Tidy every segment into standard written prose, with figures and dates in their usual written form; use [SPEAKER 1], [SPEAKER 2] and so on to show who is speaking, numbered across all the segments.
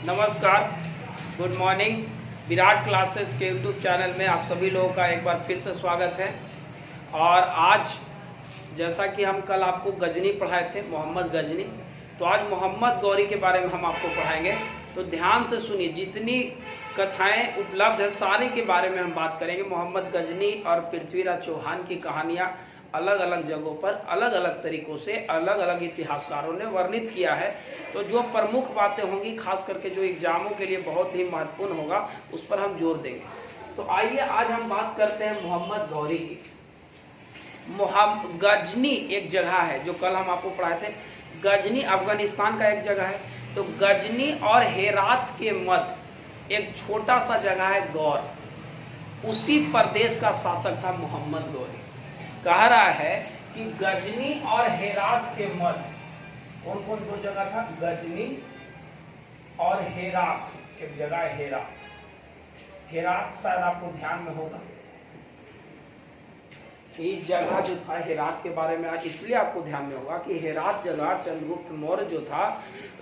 [SPEAKER 1] नमस्कार, good morning. Virat classes के YouTube channel में आप सभी लोगों का एक बार फिर से स्वागत है। और आज जैसा कि हम कल आपको गजनी पढ़ाए थे, मोहम्मद गजनी, तो आज मोहम्मद गौरी के बारे में हम आपको पढ़ाएंगे। तो ध्यान से सुनिए, जितनी कथाएं उपलब्ध है सारी के बारे में हम बात करेंगे। मोहम्मद गजनी और पृथ्वीराज चौहान की कहानियाँ अलग अलग जगहों पर अलग अलग तरीक़ों से अलग अलग इतिहासकारों ने वर्णित किया है। तो जो प्रमुख बातें होंगी, खास करके जो एग्जामों के लिए बहुत ही महत्वपूर्ण होगा, उस पर हम जोर देंगे। तो आइए आज हम बात करते हैं मोहम्मद गौरी की। गजनी एक जगह है जो कल हम आपको पढ़ाए थे। गजनी अफगानिस्तान का एक जगह है। तो गजनी और हेरात के मध्य एक छोटा सा जगह है गौर, उसी प्रदेश का शासक था मोहम्मद गौरी। कह रहा है कि गजनी और हेरात के मध्य कौन कौन दो जगह था? गजनी और हेरात, एक जगह है हेरात। हेरात शायद आपको ध्यान में होगा। ये जगह जो था हेरात के बारे में आज इसलिए आपको ध्यान में होगा कि हेरात जगह चंद्रगुप्त मौर्य जो था,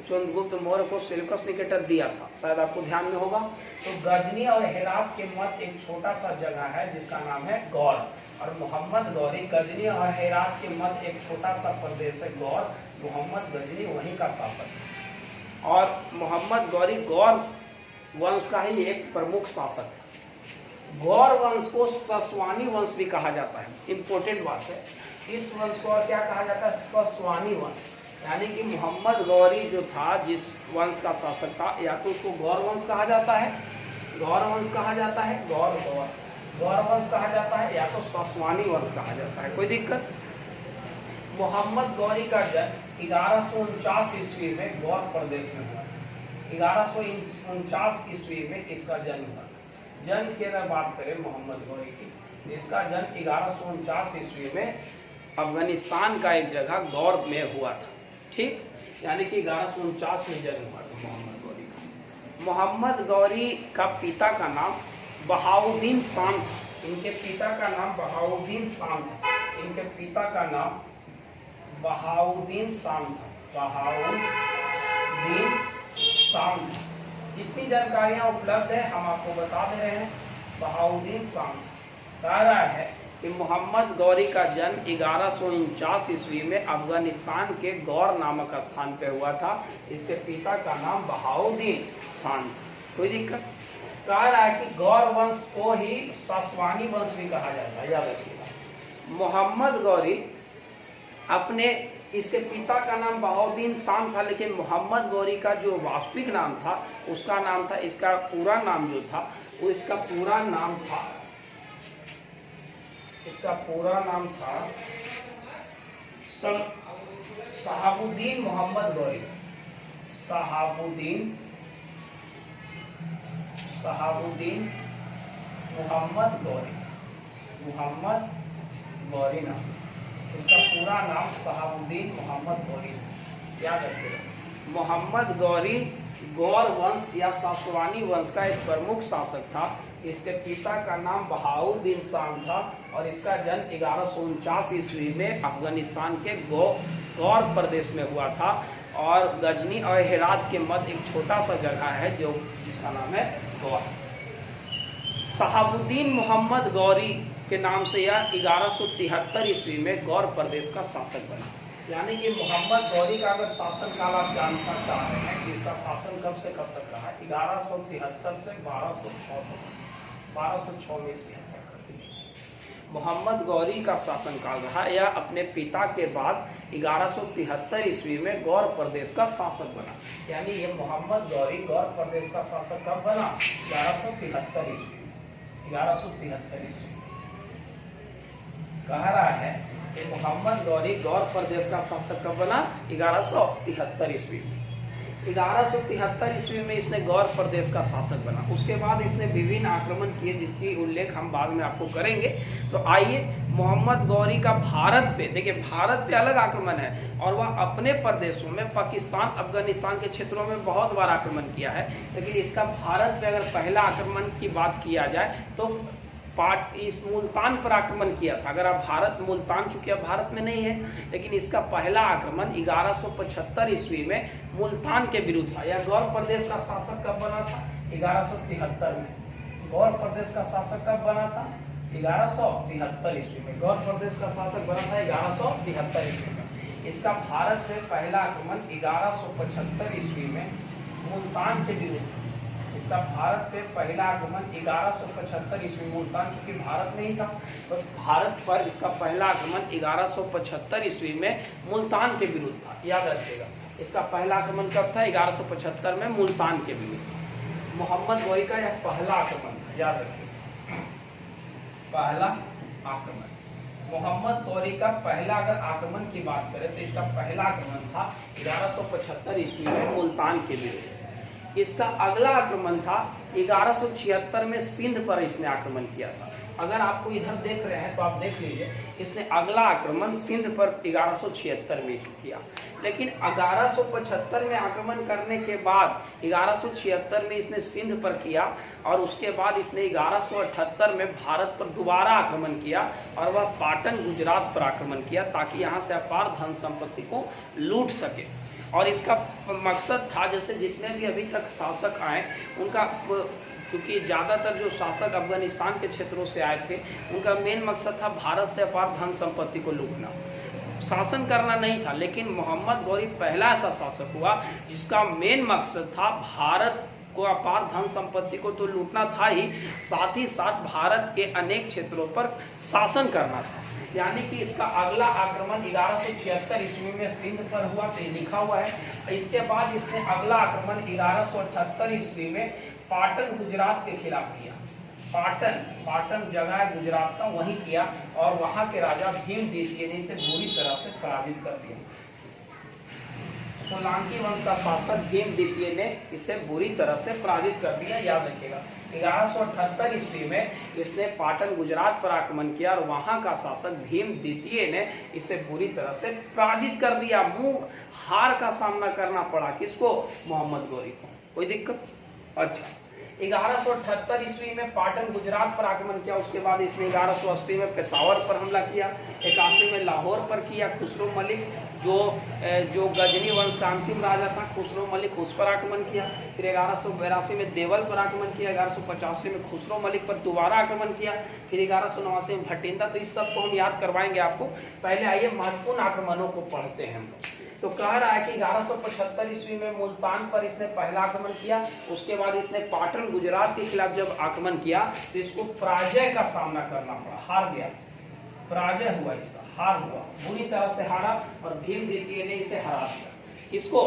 [SPEAKER 1] चंद्रगुप्त मौर्य को सेल्यूकस निकेटर दिया था, शायद आपको ध्यान में होगा। तो गजनी और हेरात के मध्य एक छोटा सा जगह है जिसका नाम है गौर। और मोहम्मद गौरी गजनी और हेरात के मध्य एक छोटा सा प्रदेश है गौर। मोहम्मद गजनी वहीं का शासक है और मोहम्मद गौरी गौर वंश का ही एक प्रमुख शासक है। गौर वंश को सस्वानी वंश भी कहा जाता है। इंपॉर्टेंट बात है, इस वंश को और क्या कहा जाता है? सस्वानी वंश। यानी कि मोहम्मद गौरी जो था, जिस वंश का शासक था, या तो उसको गौर वंश कहा जाता है, गौर वंश कहा जाता है, गौर वंश कहा जाता है, या तो सस्वानी वंश कहा जाता है। कोई दिक्कत? मोहम्मद गौरी का जन्म 1149 ईस्वी में गौर प्रदेश में हुआ। 1149 ईस्वी में इसका जन्म हुआ। जन्म की अगर बात करें मोहम्मद गौरी की, इसका जन्म 1149 ईस्वी में अफगानिस्तान का एक जगह गौर में हुआ था। ठीक, यानी कि 1149 में जन्म हुआ था मोहम्मद गौरी का। मोहम्मद गौरी का पिता का नाम बहाउद्दीन शान था। इनके पिता का नाम बहाउद्दीन शान था। इनके पिता का नाम बहाउद्दीन शान था। बहाउद्दीन शान। जितनी जानकारियां उपलब्ध है हम आपको बता दे रहे हैं। बहाउद्दीन शान कह रहा है कि मोहम्मद गौरी का जन्म 1149 ईस्वी में अफगानिस्तान के गौर नामक स्थान पे हुआ था। इसके पिता का नाम बहाउद्दीन शान था। कोई दिक्कत? कह रहा है कि गौर वंश को ही सस्वानी वंश भी कहा जाता है, याद रखिएगा। मोहम्मद गौरी अपने, इसके पिता का नाम बहाउद्दीन शान था, लेकिन मोहम्मद गौरी का जो वास्तविक नाम था उसका नाम था, इसका पूरा नाम जो था वो इसका पूरा नाम था शहाबुद्दीन मोहम्मद गौरी। शहाबुद्दीन मोहम्मद गौरी नाम, इसका पूरा नाम शहाबुद्दीन मोहम्मद गौरी। याद रखिएगा, मोहम्मद गौरी गौर वंश या सासवानी वंश का एक प्रमुख शासक था। इसके पिता का नाम बहाउद्दीन शान था और इसका जन्म 1149 ईस्वी में अफगानिस्तान के गौर प्रदेश में हुआ था। और गजनी और हेरात के मध्य एक छोटा सा जगह है जो जिसका नाम है गौर। शहाबुद्दीन मोहम्मद गौरी के नाम से यह 1173 ईस्वी में गौर प्रदेश का शासक बना। यानी कि मोहम्मद गौरी का अगर शासन काल आप जानना चाह रहे हैं कि इसका शासन कब से कब तक रहा, 1173 से 1206 तक, 1206 में इसकी हत्या कर दी गई। मोहम्मद गौरी का शासन काल रहा। यह अपने पिता के बाद 1173 ईस्वी में गौर प्रदेश का शासक बना। यानी ये मोहम्मद गौरी गौर प्रदेश का शासक कब बना? 1173 ईस्वी। 1173 ईस्वी कह रहा है कि मोहम्मद गौरी गौर प्रदेश का शासक कब बना? 1173 ईस्वी में। 1173 ईस्वी में इसने गौर प्रदेश का शासक बना। उसके बाद इसने विभिन्न आक्रमण किए जिसकी उल्लेख हम बाद में आपको करेंगे। तो आइए, मोहम्मद गौरी का भारत पे, देखिए भारत पे अलग आक्रमण है और वह अपने प्रदेशों में पाकिस्तान, अफगानिस्तान के क्षेत्रों में बहुत बार आक्रमण किया है। लेकिन इसका भारत पे अगर पहला आक्रमण की बात किया जाए तो इस मुल्तान पर आक्रमण किया था। अगर आप भारत, मुल्तान चूंकि अब भारत में नहीं है, लेकिन इसका पहला आक्रमण 1175 ईस्वी में मुल्तान के विरुद्ध था। यह गौर प्रदेश का शासक कब बना था? 1173 में। गौर प्रदेश का शासक कब बना था? 1173 ईस्वी में। गौर प्रदेश का शासक बना था 1173 ईस्वी में। इसका भारत में पहला आक्रमण 1175 ईस्वी में मुल्तान के विरुद्ध। इसका भारत पे पहला आक्रमण 1175 ईस्वी, मुल्तान चूंकि भारत में ही था तो भारत पर इसका पहला आक्रमण 1175 ईस्वी में मुल्तान के विरुद्ध था। याद रखिएगा, इसका पहला आक्रमण कब था? 1175 में मुल्तान के विरुद्ध। मोहम्मद गौरी का यह पहला आक्रमण था। याद रखिएगा, पहला आक्रमण मोहम्मद गौरी का पहला अगर आक्रमण की बात करें तो इसका पहला आक्रमण था 1175 ईस्वी में मुल्तान के विरुद्ध। इसका अगला आक्रमण था 1176 में सिंध पर इसने आक्रमण किया था। अगर आपको इधर देख रहे हैं तो आप देख लीजिए, इसने अगला आक्रमण सिंध पर 1176 में इसने किया। लेकिन 1175 में आक्रमण करने के बाद 1176 में इसने सिंध पर किया और उसके बाद इसने 1178 में भारत पर दोबारा आक्रमण किया और वह पाटन गुजरात पर आक्रमण किया ताकि यहाँ से अपार धन संपत्ति को लूट सके। और इसका मकसद था, जैसे जितने भी अभी तक शासक आए उनका, क्योंकि ज़्यादातर जो शासक अफगानिस्तान के क्षेत्रों से आए थे, उनका मेन मकसद था भारत से अपार धन संपत्ति को लूटना, शासन करना नहीं था। लेकिन मोहम्मद गौरी पहला ऐसा शासक हुआ जिसका मेन मकसद था भारत को अपार धन संपत्ति को तो लूटना था ही, साथ ही साथ भारत के अनेक क्षेत्रों पर शासन करना था। यानी कि इसका अगला आक्रमण 1176 ईस्वी में सिंध पर हुआ, तो लिखा हुआ है। इसके बाद इसने अगला आक्रमण 1178 ईस्वी में पाटन गुजरात के खिलाफ किया। पाटन जगह है गुजरात का, वहीं किया और वहां के राजा भीमद्वितीय ने इसे बुरी तरह से पराजित कर दिया। सोलंकी वंश का शासक भीमद्वितीय ने इसे बुरी तरह से पराजित कर दिया। याद रखिएगा, 1178 ईस्वी में इसने पाटन गुजरात पर आक्रमण किया और वहां का शासक भीमद्वितीय ने इसे बुरी तरह से पराजित कर दिया। मुंह हार का सामना करना पड़ा किसको? मोहम्मद गौरी को। कोई दिक्कत? अच्छा, 1178 ईस्वी में पाटन गुजरात पर आक्रमण किया। उसके बाद इसने 1180 में पेशावर पर हमला किया, 81 में लाहौर पर किया। खुसरो मलिक जो गजनी वंश का अंतिम राजा था, खुसरो मलिक, उस पर आक्रमण किया। फिर 1182 में देवल पर आक्रमण किया। 1185 में खुसरो मलिक पर दोबारा आक्रमण किया। फिर 1189 में भटिंडा। तो इस सब को हम याद करवाएंगे आपको। पहले आइए महत्वपूर्ण आक्रमणों को पढ़ते हैं हम लोग। तो कह रहा है कि 1175 ईस्वी में मुल्तान पर इसने पहला आक्रमण किया। उसके बाद इसने पाटन गुजरात के खिलाफ जब आक्रमण किया तो इसको पराजय का सामना करना पड़ा, हार गया, पराजय हुआ, इसका हार हुआ, बुरी तरह से हारा और भीमद्वितीय ने इसे हरा दिया। किसको?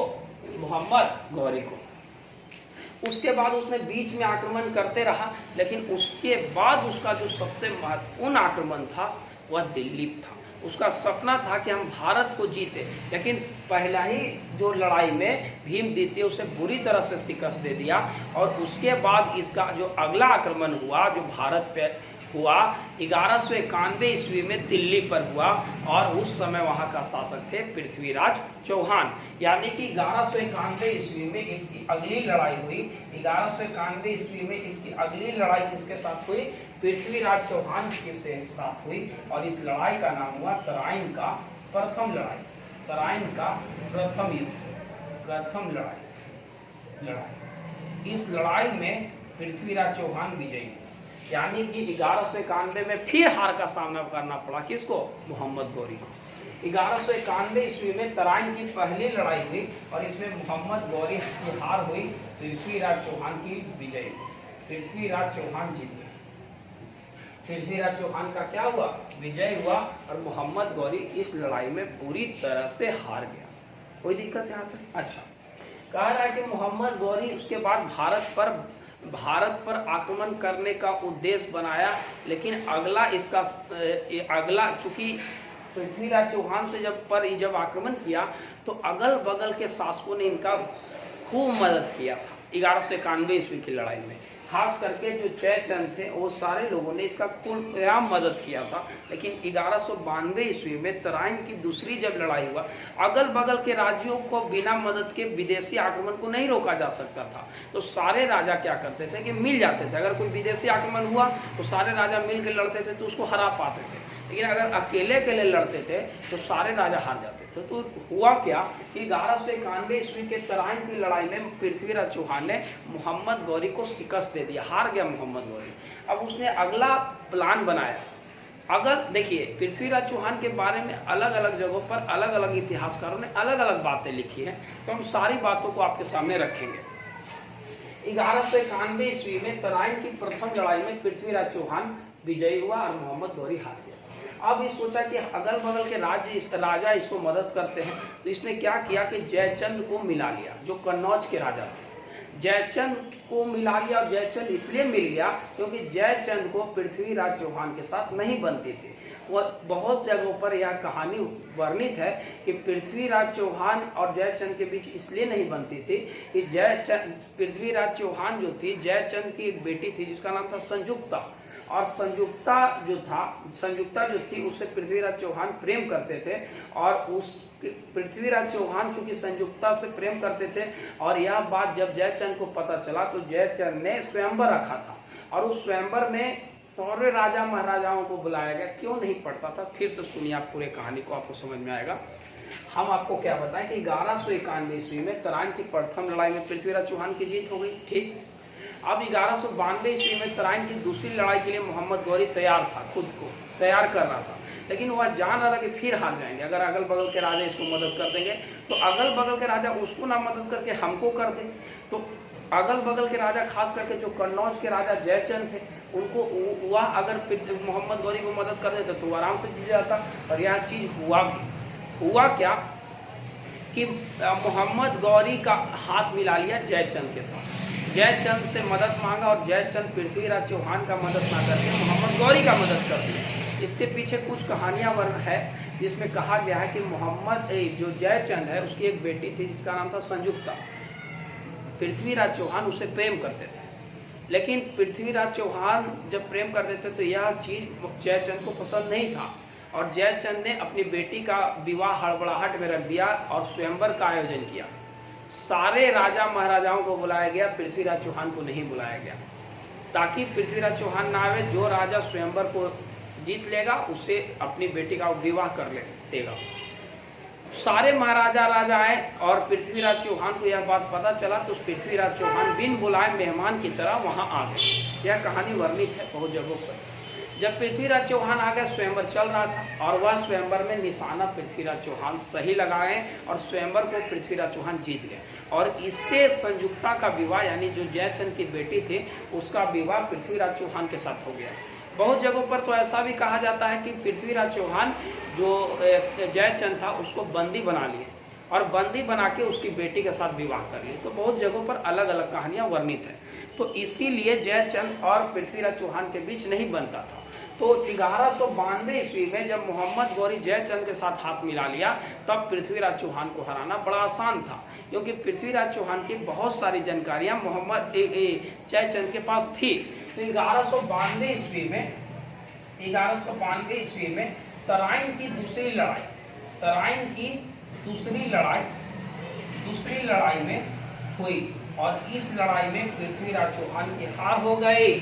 [SPEAKER 1] मोहम्मद गौरी को। उसके बाद उसने बीच में आक्रमण करते रहा, लेकिन उसके बाद उसका जो सबसे महत्वपूर्ण आक्रमण था वह दिल्ली था। उसका सपना था कि हम भारत को जीते, लेकिन पहला ही जो लड़ाई में भीमद्वितीय उसे बुरी तरह से शिकस्त दे दिया। और उसके बाद इसका जो अगला आक्रमण हुआ जो भारत पे हुआ 1191 ईस्वी में दिल्ली पर हुआ और उस समय वहां का शासक थे पृथ्वीराज चौहान। यानी कि 1191 ईस्वी में इसकी अगली लड़ाई हुई। 1191 ईस्वी में इसकी अगली लड़ाई किसके साथ हुई? पृथ्वीराज चौहान के साथ हुई और इस लड़ाई का नाम हुआ तराइन का प्रथम लड़ाई, तराइन का प्रथम युद्ध, प्रथम लड़ाई। इस लड़ाई में पृथ्वीराज चौहान विजयी, यानी कि 1191 में फिर हार का सामना करना पड़ा। किसको? मोहम्मद गौरी को। 1191 ईस्वी में तराइन की पहली लड़ाई हुई और इसमें मोहम्मद गौरी की हार हुई, पृथ्वीराज चौहान की विजय, पृथ्वीराज चौहान जीत गए। पृथ्वीराज चौहान का क्या हुआ? विजय हुआ और मोहम्मद गौरी इस लड़ाई में पूरी तरह से हार गया। कोई दिक्कत यहाँ तक? अच्छा, कह रहा है कि मोहम्मद गौरी उसके बाद भारत पर आक्रमण करने का उद्देश्य बनाया, लेकिन अगला चूंकि पृथ्वीराज चौहान से जब आक्रमण किया तो अगल बगल के शासकों ने इनका खूब मदद किया था 1191 ईस्वी की लड़ाई में। खास करके जो जयचंद थे वो सारे लोगों ने इसका खुलेआम मदद किया था। लेकिन 1192 ईस्वी में तराइन की दूसरी जब लड़ाई हुआ, अगल बगल के राज्यों को बिना मदद के विदेशी आक्रमण को नहीं रोका जा सकता था। तो सारे राजा क्या करते थे कि मिल जाते थे। अगर कोई विदेशी आक्रमण हुआ तो सारे राजा मिल के लड़ते थे तो उसको हरा पाते थे। लेकिन अगर अकेले अकेले लड़ते थे तो सारे राजा हार जाते थे। तो हुआ क्या कि 1191 ईस्वी के तराइन की लड़ाई में पृथ्वीराज चौहान ने मोहम्मद गौरी को शिकस्त दे दिया, हार गया मोहम्मद गौरी। अब उसने अगला प्लान बनाया। अगर देखिए, पृथ्वीराज चौहान के बारे में अलग अलग जगहों पर अलग अलग इतिहासकारों ने अलग अलग बातें लिखी हैं, तो हम सारी बातों को आपके सामने रखेंगे। 1191 ईस्वी में तराइन की प्रथम लड़ाई में पृथ्वीराज चौहान विजयी हुआ और मोहम्मद गौरी हार गया। अब ये सोचा कि अगल बगल के राजा इसको मदद करते हैं, तो इसने क्या किया कि जयचंद को मिला लिया, जो कन्नौज के राजा थे। जयचंद को मिला लिया, और जयचंद इसलिए मिल गया क्योंकि जयचंद को पृथ्वीराज चौहान के साथ नहीं बनती थी। वह बहुत जगहों पर यह कहानी वर्णित है कि पृथ्वीराज चौहान और जयचंद के बीच इसलिए नहीं बनती थी कि पृथ्वीराज चौहान जो थी, जयचंद की एक बेटी थी जिसका नाम था संयुक्ता, और संयुक्ता जो थी उससे पृथ्वीराज चौहान प्रेम करते थे। और उस पृथ्वीराज चौहान चूंकि संयुक्ता से प्रेम करते थे, और यह बात जब जयचंद को पता चला तो जयचंद ने स्वयंवर रखा था, और उस स्वयंवर में सारे राजा महाराजाओं को बुलाया गया। क्यों नहीं पड़ता था, फिर से सुनिए, आप पूरे कहानी को आपको समझ में आएगा। हम आपको क्या बताएं कि 1191 ईस्वी में तराइन की प्रथम लड़ाई में पृथ्वीराज चौहान की जीत हो गई, ठीक। अब 1192 ईस्वी में तराइन की दूसरी लड़ाई के लिए मोहम्मद गौरी तैयार था, खुद को तैयार कर रहा था। लेकिन वह जान रहा था कि फिर हार जाएंगे अगर अगल बगल के राजा इसको मदद कर देंगे, तो अगल बगल के राजा उसको ना मदद करके हमको कर दे। तो अगल बगल के राजा, खास करके जो कन्नौज के राजा जयचंद थे, उनको वह अगर मोहम्मद गौरी को मदद कर देते तो आराम से जीत जाता। और यह चीज हुआ क्या कि मोहम्मद गौरी का हाथ मिला लिया जयचंद के साथ। जयचंद से मदद मांगा और जयचंद पृथ्वीराज चौहान का मदद ना करके मोहम्मद गौरी का मदद कर दिया। इसके पीछे कुछ कहानियां वर्ण है जिसमें कहा गया है कि जो जयचंद है उसकी एक बेटी थी जिसका नाम था संयुक्ता। पृथ्वीराज चौहान उससे प्रेम करते थे, लेकिन पृथ्वीराज चौहान जब प्रेम करते थे तो यह चीज जयचंद को पसंद नहीं था, और जयचंद ने अपनी बेटी का विवाह हड़बड़ाहट में रख दिया और स्वयंवर का आयोजन किया। सारे राजा महाराजाओं को बुलाया गया, पृथ्वीराज चौहान को नहीं बुलाया गया, ताकि पृथ्वीराज चौहान ना आवे। जो राजा स्वयंवर को जीत लेगा उसे अपनी बेटी का विवाह कर देगा। सारे महाराजा राजा आए और पृथ्वीराज चौहान को यह बात पता चला, तो पृथ्वीराज चौहान बिन बुलाए मेहमान की तरह वहां आ गए। यह कहानी वर्णित है बहुत जगहों पर। जब पृथ्वीराज चौहान आ गए, स्वयंवर चल रहा था, और वह स्वयंवर में निशाना पृथ्वीराज चौहान सही लगाए और स्वयंवर को पृथ्वीराज चौहान जीत गए। और इससे संयुक्ता का विवाह, यानी जो जयचंद की बेटी थी, उसका विवाह पृथ्वीराज चौहान के साथ हो गया। बहुत जगहों पर तो ऐसा भी कहा जाता है कि पृथ्वीराज चौहान जो जयचंद था उसको बंदी बना लिए और बंदी बना के उसकी बेटी के साथ विवाह कर लिए। तो बहुत जगहों पर अलग अलग कहानियां वर्णित हैं। तो इसीलिए जयचंद और पृथ्वीराज चौहान के बीच नहीं बनता था। तो 1192 ईस्वी में जब मोहम्मद गौरी जयचंद के साथ हाथ मिला लिया, तब पृथ्वीराज चौहान को हराना बड़ा आसान था, क्योंकि पृथ्वीराज चौहान की बहुत सारी जानकारियां जयचंद के पास थी। तो 1192 ईस्वी में तराइन की दूसरी लड़ाई में हुई, और इस लड़ाई में पृथ्वीराज चौहान की हार हो गई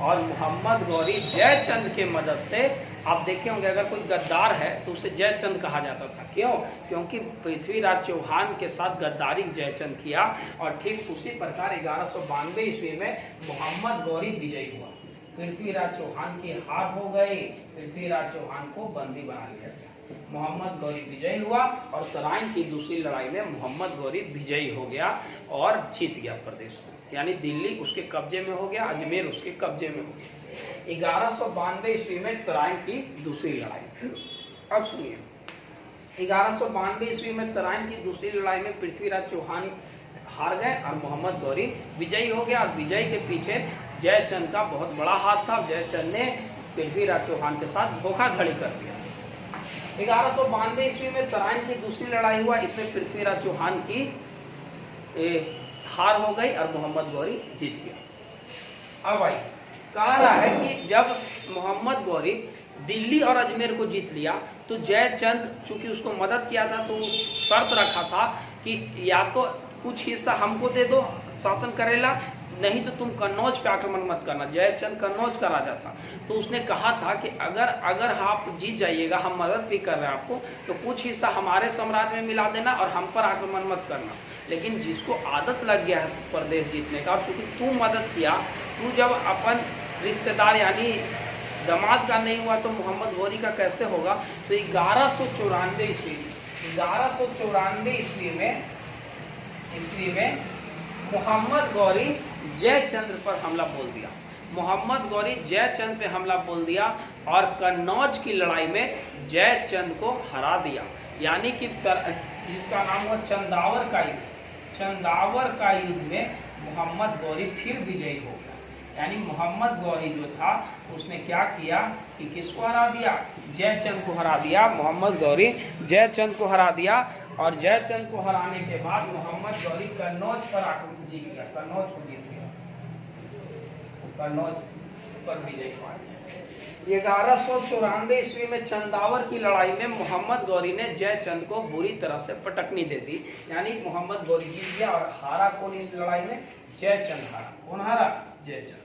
[SPEAKER 1] और मोहम्मद गौरी जयचंद के मदद से, आप देखे होंगे अगर कोई गद्दार है तो उसे जयचंद कहा जाता था। क्यों? क्योंकि पृथ्वीराज चौहान के साथ गद्दारी जयचंद किया। और ठीक उसी प्रकार 1192 ईस्वी में मोहम्मद गौरी विजयी हुआ, पृथ्वीराज चौहान की हार हो गई, पृथ्वीराज चौहान को बंदी बना लिया गया, मोहम्मद गौरी विजयी हुआ। और तराइन की दूसरी लड़ाई में मोहम्मद गौरी विजयी हो गया और जीत गया प्रदेश को, यानी दिल्ली उसके कब्जे में हो गया, अजमेर उसके कब्जे में हो गया। 1192 ईस्वी में तराइन की दूसरी लड़ाई। अब सुनिए, 1192 ईस्वी में तराइन की दूसरी लड़ाई में पृथ्वीराज चौहान हार गए और मोहम्मद गौरी विजयी हो गया। और विजय के पीछे जयचंद का बहुत बड़ा हाथ था। जयचंद ने पृथ्वीराज चौहान के साथ धोखाधड़ी कर दिया। 1192 ईस्वी में तराइन की दूसरी लड़ाई हुआ, इसमें पृथ्वीराज चौहान की हार हो गई और मोहम्मद गौरी जीत गया। अब भाई कह रहा है कि जब मोहम्मद गौरी दिल्ली और अजमेर को जीत लिया तो जयचंद चूंकि उसको मदद किया था तो शर्त रखा था कि या तो कुछ हिस्सा हमको दे दो शासन करेला, नहीं तो तुम कन्नौज पे आक्रमण मत करना। जयचंद कन्नौज का राजा था, तो उसने कहा था कि अगर आप जीत जाइएगा, हम मदद भी कर रहे हैं आपको, तो कुछ हिस्सा हमारे साम्राज्य में मिला देना और हम पर आक्रमण मत करना। लेकिन जिसको आदत लग गया है प्रदेश जीतने का, चूँकि तू मदद किया, तू जब अपन रिश्तेदार यानी दामाद का नहीं हुआ तो मोहम्मद गौरी का कैसे होगा। तो 1194 ईस्वी में मोहम्मद गौरी जयचंद पर हमला बोल दिया। मोहम्मद गौरी जयचंद पे हमला बोल दिया और कन्नौज की लड़ाई में जयचंद को हरा दिया। यानी कि जिसका नाम हुआ चंदावर का युद्ध, चंदावर का युद्ध में मोहम्मद गौरी फिर विजयी हो गया। यानी मोहम्मद गौरी जो था उसने क्या किया कि किसको हरा दिया, जयचंद को हरा दिया। मोहम्मद गौरी जयचंद को हरा दिया और जयचंद को हराने के बाद मोहम्मद गौरी कन्नौज पर आक्रमण जीत गया, कन्नौज को जीत गया, कन्नौज पर विजय पा गया। 1194 ईस्वी में चंदावर की लड़ाई में मोहम्मद गौरी ने जयचंद को बुरी तरह से पटकनी दे दी। यानी मोहम्मद गौरी जीत गया और हारा कौन इस लड़ाई में, जयचंद हारा। कौन हारा, जयचंद।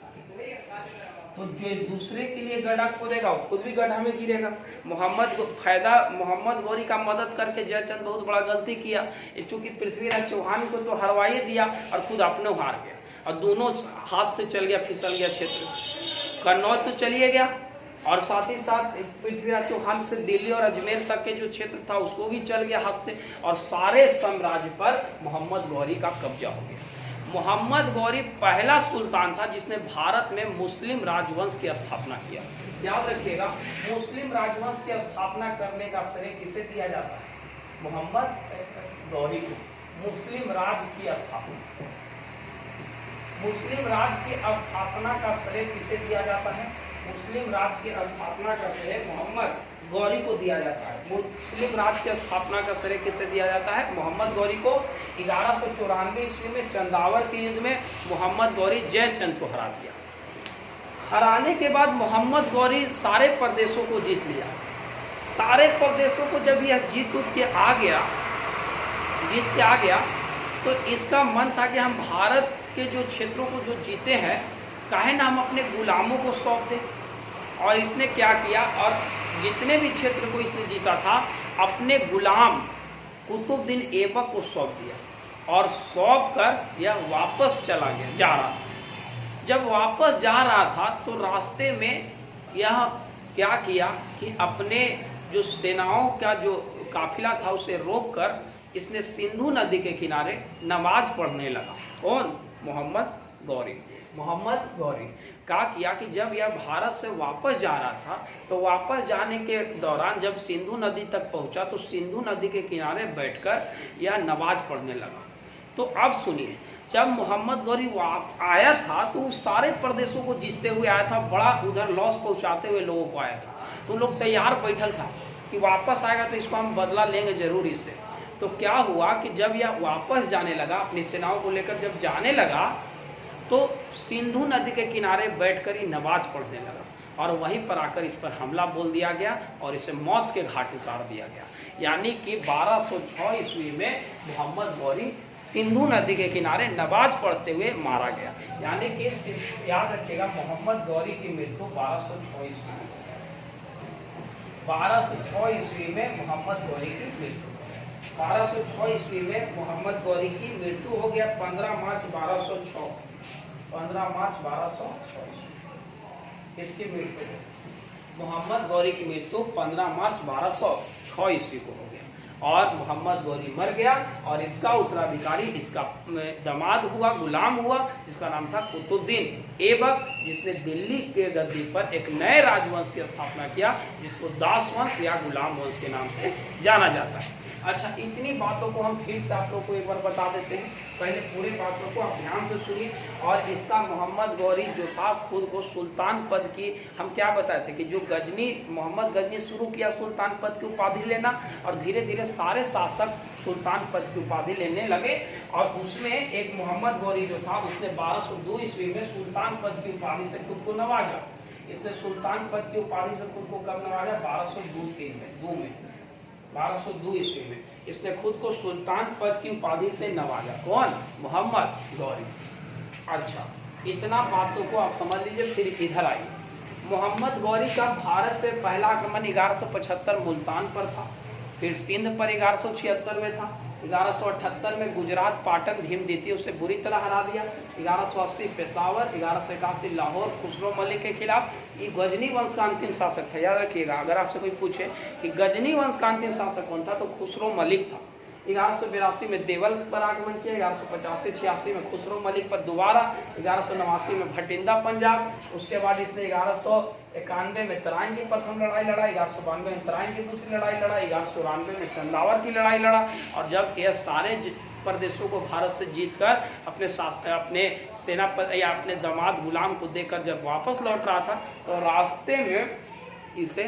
[SPEAKER 1] तो जो दूसरे के लिए गड्ढा खोदेगा वो खुद भी गड्ढा में गिरेगा। मोहम्मद गौरी का मदद करके जयचंद बहुत बड़ा गलती किया। चूंकि पृथ्वीराज चौहान को तो हरवाई दिया और खुद अपने हार गया और दोनों हाथ से चल गया, फिसल गया क्षेत्र। कन्नौज तो चलिए गया और साथ ही साथ पृथ्वीराज चौहान से दिल्ली और अजमेर तक के जो क्षेत्र था उसको भी चल गया हाथ से, और सारे साम्राज्य पर मोहम्मद गौरी का कब्जा हो गया। मोहम्मद गौरी पहला सुल्तान था जिसने भारत में मुस्लिम राजवंश की स्थापना किया। याद रखिएगा, मुस्लिम राजवंश की स्थापना करने का श्रेय किसे दिया जाता है, मोहम्मद गौरी को। मुस्लिम राज की स्थापना, मुस्लिम राज की स्थापना का श्रेय किसे दिया जाता है, मुस्लिम राज की स्थापना का श्रेय मोहम्मद गौरी को दिया जाता है। मुस्लिम राज की स्थापना का श्रेय किसे दिया जाता है, मोहम्मद गौरी को। 1194 ईस्वी में चंदावर के युद्ध में मोहम्मद गौरी जयचंद को हरा दिया। हराने के बाद मोहम्मद गौरी सारे प्रदेशों को जीत लिया। सारे प्रदेशों को जब यह जीत के आ गया तो इसका मन था कि हम भारत के जो क्षेत्रों को जो जीते हैं, काहे ना हम अपने गुलामों को सौंप दें। और इसने क्या किया, और जितने भी क्षेत्र को इसने जीता था अपने गुलाम कुतुबुद्दीन ऐबक को सौंप दिया और सौंप कर यह वापस चला गया, जा रहा था। जब वापस जा रहा था तो रास्ते में यह क्या किया कि अपने जो सेनाओं का जो काफिला था उसे रोककर इसने सिंधु नदी के किनारे नमाज पढ़ने लगा। कौन, मोहम्मद गौरी क्या किया कि जब यह भारत से वापस जा रहा था तो वापस जाने के दौरान जब सिंधु नदी तक पहुंचा तो सिंधु नदी के किनारे बैठकर यह नमाज पढ़ने लगा। तो अब सुनिए, जब मोहम्मद गौरी आया था तो उस सारे प्रदेशों को जीतते हुए आया था, बड़ा उधर लॉस पहुंचाते हुए लोगों को आया था। तो लोग तैयार बैठल था कि वापस आएगा तो इसको हम बदला लेंगे जरूर इससे। तो क्या हुआ कि जब यह वापस जाने लगा, अपनी सेनाओं को लेकर जब जाने लगा तो सिंधु नदी के किनारे बैठकर ही नमाज पढ़ने लगा और वहीं पर आकर इस पर हमला बोल दिया गया और इसे मौत के घाट उतार दिया गया। यानी कि 1206 ईस्वी में मोहम्मद गौरी सिंधु नदी के किनारे नमाज पढ़ते हुए मारा गया। यानी कि याद रखिएगा, मोहम्मद गौरी की मृत्यु 1206 ईस्वी में, 1206 ईस्वी में मोहम्मद गौरी की मृत्यु, 1206 ईस्वी में मोहम्मद गौरी की मृत्यु हो गया। 15 मार्च 1206 इसकी मृत्यु, मोहम्मद गौरी की मृत्यु 15 मार्च 1206 ईस्वी को हो गया और मोहम्मद गौरी मर गया और इसका उत्तराधिकारी इसका दामाद हुआ, गुलाम हुआ, जिसका नाम था कुतुबुद्दीन ऐबक, जिसने दिल्ली के गद्दी पर एक नए राजवंश की स्थापना किया जिसको दास वंश या गुलाम वंश के नाम से जाना जाता है। अच्छा, इतनी बातों को हम फिर से आप लोग को एक बार बता देते हैं। पहले पूरे बातों को आप ध्यान से सुनिए। और इसका मोहम्मद गौरी जो था खुद को सुल्तान पद की, हम क्या बताए थे कि जो गजनी मोहम्मद गजनी शुरू किया सुल्तान पद की उपाधि लेना, और धीरे धीरे सारे शासक सुल्तान पद की उपाधि लेने लगे। और उसमें एक मोहम्मद गौरी जो था उसने 1202 ईस्वी में सुल्तान पद की उपाधि से खुद को नवाजा। इसने सुल्तान पद की उपाधि से खुद को कब नवाजा? 1202 ईस्वी में इसने खुद को सुल्तान पद की उपाधि से नवाजा। कौन? मोहम्मद गौरी। अच्छा, इतना बातों को आप समझ लीजिए। फिर इधर आइए, मोहम्मद गौरी का भारत पे पहला आक्रमण 1175 मुल्तान पर था, फिर सिंध पर 1176 में था, 1178 में गुजरात पाटन भीम द्वितीय उसे बुरी तरह हरा दिया, 1180 पेशावर, 1181 लाहौर खुसरो मलिक के खिलाफ। ये गजनी वंश का अंतिम शासक था, याद रखिएगा। अगर आपसे कोई पूछे कि गजनी वंश का अंतिम शासक कौन था तो खुसरो मलिक था। 1182 में देवल पर आक्रमण किया, 1185-86 में खुसरो मलिक पर दोबारा, 1189 में भटिंडा पंजाब। उसके बाद इसने 1191 में तराइन की प्रथम लड़ाई लड़ा, 1192 में तराइन की दूसरी लड़ाई लड़ा, 1194 में चंदावर की लड़ाई लड़ा। और जब यह सारे प्रदेशों को भारत से जीतकर अपने सेनापति या अपने दामाद गुलाम को देकर जब वापस लौट रहा था तो रास्ते में इसे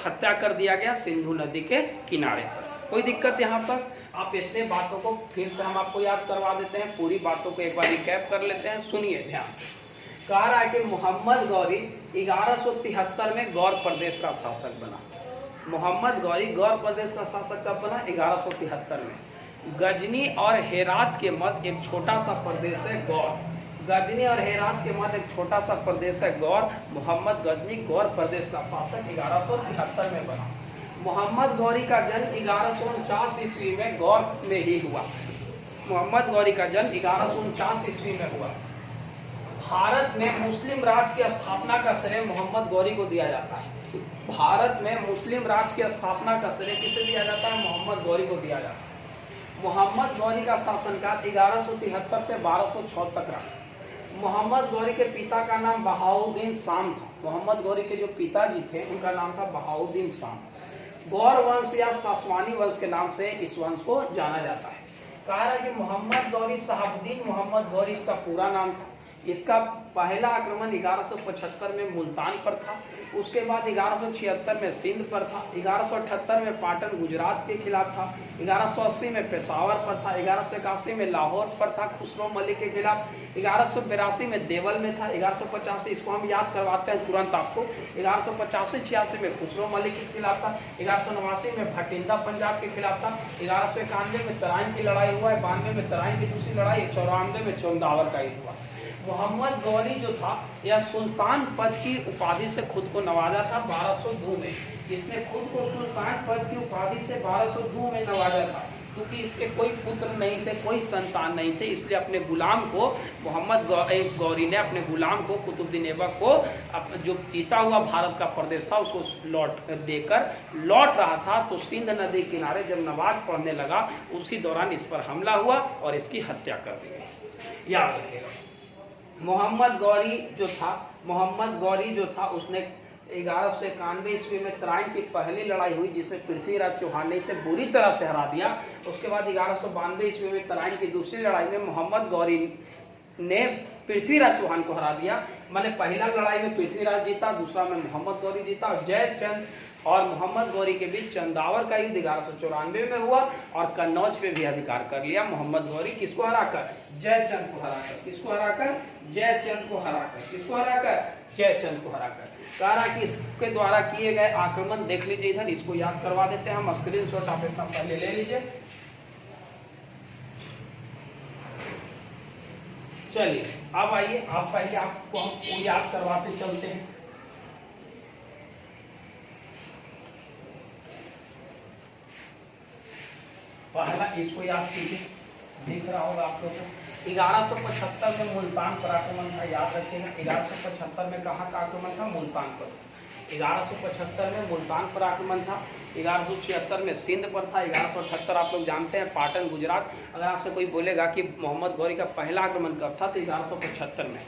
[SPEAKER 1] हत्या कर दिया गया सिंधु नदी के किनारे पर। कोई दिक्कत यहाँ पर? आप इतने बातों को फिर से हम आपको याद करवा देते हैं, पूरी बातों को एक बार रिकैप कर लेते हैं, सुनिए ध्यान से। कह रहा है कि मोहम्मद गौरी 1173 में गौर प्रदेश का शासक बना। मोहम्मद गौरी गौर प्रदेश का शासक कब बना? 1173 में। गजनी और हेरात के मध्य एक छोटा सा प्रदेश है गौर। गजनी और हेरात के मध्य एक छोटा सा प्रदेश है गौर। मोहम्मद गजनी गौर प्रदेश का शासक 1173 में बना। मोहम्मद गौरी का जन्म 1149 ईस्वी में गौर में ही हुआ। मोहम्मद गौरी का जन्म 1149 ईस्वी में हुआ। भारत में मुस्लिम राज की स्थापना का श्रेय मोहम्मद गौरी को दिया जाता है। भारत में मुस्लिम राज की स्थापना का श्रेय किसे दिया जाता है? मोहम्मद गौरी को दिया जाता है। मोहम्मद गौरी का शासनकाल 1173 से 1206 तक रहा। मोहम्मद गौरी के पिता का नाम बहाउद्दीन शाम था। मोहम्मद गौरी के जो पिताजी थे उनका नाम था बहाउद्दीन शाम। गौर वंश या सासवानी वंश के नाम से इस वंश को जाना जाता है। कहा है कि मोहम्मद गौरी शहाबुद्दीन मोहम्मद गौरी इसका पूरा नाम था। इसका पहला आक्रमण 1175 में मुल्तान पर था। उसके बाद 1176 में सिंध पर था, 1178 में पाटन गुजरात के खिलाफ था, 1180 में पेशावर पर था, 1181 में लाहौर पर था खुसरो मलिक के खिलाफ, 1182 में देवल में था, 1185 इसको हम याद करवाते हैं तुरंत आपको, 1185-86 में खुसरो मलिक के खिलाफ था, 1189 में भटिंडा पंजाब के खिलाफ था, 1191 में तराइन की लड़ाई हुआ है, 92 में तराइन की दूसरी लड़ाई, 94 में चंदावर का युद्ध हुआ। मोहम्मद गौरी जो था यह सुल्तान पद की उपाधि से खुद को नवाजा था 1202 में। इसने खुद को सुल्तान पद की उपाधि से 1202 में नवाजा था। क्योंकि इसके कोई पुत्र नहीं थे, कोई संतान नहीं थे, इसलिए अपने गुलाम को मोहम्मद गौरी ने अपने गुलाम को कुतुबुद्दीन ऐबक को जो जीता हुआ भारत का प्रदेश था उसको लौट रहा था। तो सिंध नदी किनारे जब नमाज पढ़ने लगा उसी दौरान इस पर हमला हुआ और इसकी हत्या कर दी गई। याद रखिएगा, मोहम्मद गौरी जो था उसने 1191 ईस्वी में तराइन की पहली लड़ाई हुई जिसमें पृथ्वीराज चौहान ने इसे बुरी तरह से हरा दिया। उसके बाद 1192 ईस्वी में तराइन की दूसरी लड़ाई में मोहम्मद गौरी ने पृथ्वीराज चौहान को हरा दिया। मतलब पहला लड़ाई में पृथ्वीराज जीता, दूसरा में मोहम्मद गौरी जीता। और जयचंद और मोहम्मद गौरी के बीच चंदावर का युद्ध 1194 में हुआ और कन्नौज पे भी अधिकार कर लिया मोहम्मद गौरी। किसको हराकर? जयचंद को हराकर। किसको हराकर? जयचंद को हराकर। किसको हराकर? जयचंद को हराकर। कह रहा कि इसके द्वारा किए गए आक्रमण देख लीजिए, इधर इसको याद करवा देते हैं हम। स्क्रीनशॉट आप इतना पहले ले लीजिए। चलिए अब आइए, आप पहले आपको हम याद करवाते चलते हैं। पहला इसको याद कीजिए, दिख रहा होगा आप लोगों को। 1175 में मुल्तान पर आक्रमण था, याद रखिएगा। 1175 में कहाँ का आक्रमण था? मुल्तान पर। 1175 में मुल्तान पर आक्रमण था। 1176 में सिंध पर था। 1178 आप लोग जानते हैं पाटन गुजरात। अगर आपसे कोई बोलेगा कि मोहम्मद गौरी का पहला आक्रमण कब था तो 1175 में।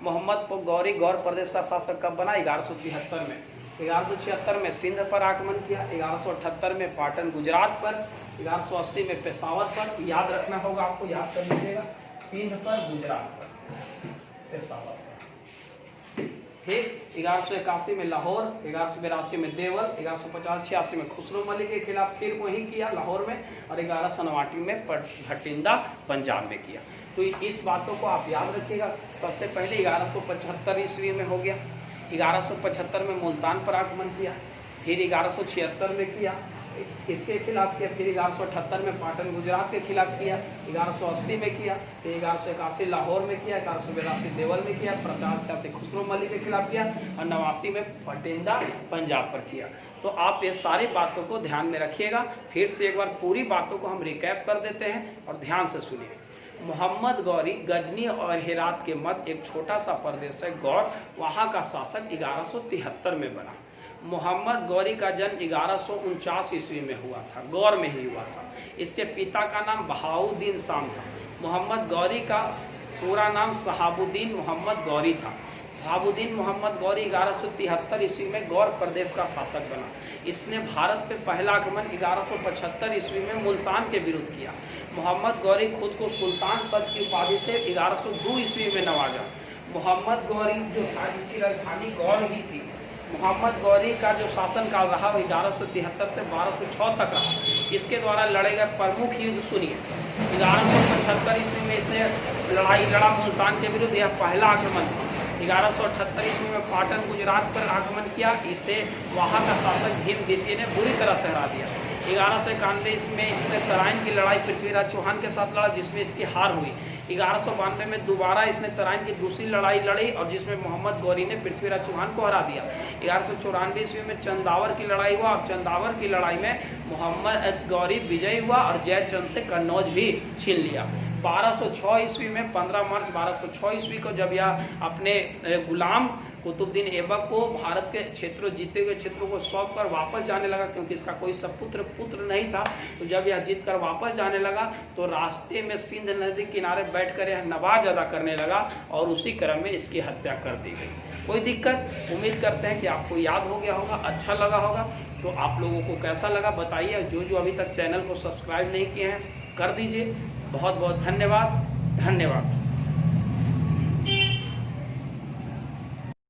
[SPEAKER 1] मोहम्मद गौरी गौर प्रदेश का शासक कब बना? 1173 में। 1176 में सिंध पर आक्रमण किया, 1178 में पाटन गुजरात पर, 1180 में पेशावर पर। याद रखना होगा आपको, याद कर लीजिएगा, सिंध पर, गुजरात पर, पेशावर पर। फिर 1181 में लाहौर, 1182 में देवल, 1150-86 में खुसरो मलिक के खिलाफ फिर वही किया लाहौर में, और 1189 में भटिंडा पंजाब में किया। तो इस बातों को आप याद रखिएगा। सबसे पहले 1175 ईस्वी में हो गया, 1175 में मुल्तान पर आक्रमण किया, फिर 1176 में किया, इसके खिलाफ किया, फिर 1178 में पाटन गुजरात के खिलाफ किया, 1180 में किया, फिर 1181 लाहौर में किया, 1182 देवल में किया, 50-86 खुसरो मलिक के खिलाफ किया, और 89 में भटिंडा पंजाब पर किया। तो आप ये सारी बातों को ध्यान में रखिएगा। फिर से एक बार पूरी बातों को हम रिकैप कर देते हैं और ध्यान से सुनिए। मोहम्मद गौरी गजनी और हेरात के मध्य एक छोटा सा प्रदेश है गौर, वहाँ का शासक 1173 में बना। मोहम्मद गौरी का जन्म 1149 ईस्वी में हुआ था, गौर में ही हुआ था। इसके पिता का नाम बहाउद्दीन शाम था। मोहम्मद गौरी का पूरा नाम शहाबुद्दीन मोहम्मद गौरी था। शहाबुद्दीन मोहम्मद गौरी 1173 ईस्वी में गौर प्रदेश का शासक बना। इसने भारत पे पहला आक्रमण 1175 ईस्वी में मुल्तान के विरुद्ध किया। मोहम्मद गौरी खुद को सुल्तान पद की उपाधि से 1102 ईस्वी में नवाजा। मोहम्मद गौरी जो था, इसकी राजधानी गौर ही थी। मोहम्मद गौरी का जो शासनकाल रहा वो 1173 से 1206 तक रहा। इसके द्वारा लड़े गए प्रमुख युद्ध सुनिए। 1175 ईस्वी में इसने लड़ाई लड़ा मुल्तान के विरुद्ध, यह पहला आक्रमण था। 1178 ईस्वी में पाटन गुजरात पर आक्रमण किया, इसे वहाँ का शासक भीम द्वितीय ने बुरी तरह से हरा दिया। 1191 ईस्वी में इसने तराइन की लड़ाई पृथ्वीराज चौहान के साथ लड़ा, जिसमें इसकी हार हुई। 1192 में दोबारा इसने तराइन की दूसरी लड़ाई लड़ी और जिसमें मोहम्मद गौरी ने पृथ्वीराज चौहान को हरा दिया। 1194 ईस्वी में चंदावर की लड़ाई हुआ और चंदावर की लड़ाई में मोहम्मद गौरी विजयी हुआ और जयचंद से कन्नौज भी छीन लिया। 1206 ईस्वी में 15 मार्च 1206 ईस्वी को जब यह अपने गुलाम कुतुबुद्दीन ऐबक को भारत के क्षेत्रों, जीते हुए क्षेत्रों को सौंप कर वापस जाने लगा, क्योंकि इसका कोई पुत्र नहीं था। तो जब यह जीत कर वापस जाने लगा तो रास्ते में सिंध नदी किनारे बैठकर यह नमाज अदा करने लगा और उसी क्रम में इसकी हत्या कर दी गई। कोई दिक्कत? उम्मीद करते हैं कि आपको याद हो गया होगा, अच्छा लगा होगा। तो आप लोगों को कैसा लगा बताइए। जो अभी तक चैनल को सब्सक्राइब नहीं किए हैं कर दीजिए। बहुत बहुत धन्यवाद।